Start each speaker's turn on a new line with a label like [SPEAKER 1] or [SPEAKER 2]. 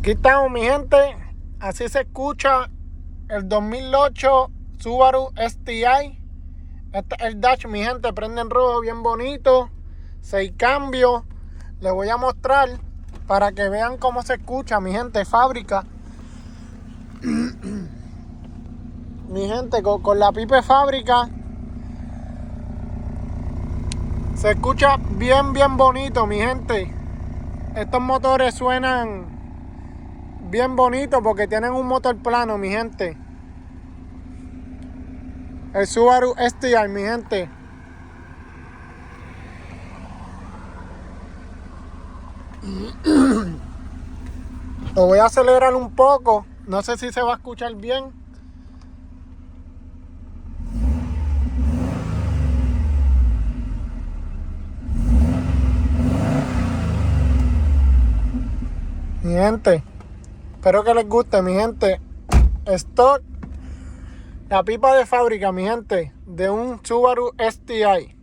[SPEAKER 1] Aquí estamos, mi gente. Así se escucha el 2008 Subaru STI. Este es el dash, mi gente. Prende en rojo, bien bonito. 6 cambios. Les voy a mostrar para que vean cómo se escucha, mi gente. Fábrica. Mi gente, con la pipe fábrica. Se escucha bien bonito, mi gente. Estos motores suenan bien bonito porque tienen un motor plano, mi gente. El Subaru STI, mi gente. Lo voy a acelerar un poco. No sé si se va a escuchar bien. Mi gente, espero que les guste, mi gente. Stock, la pipa de fábrica, mi gente, de un Subaru STI.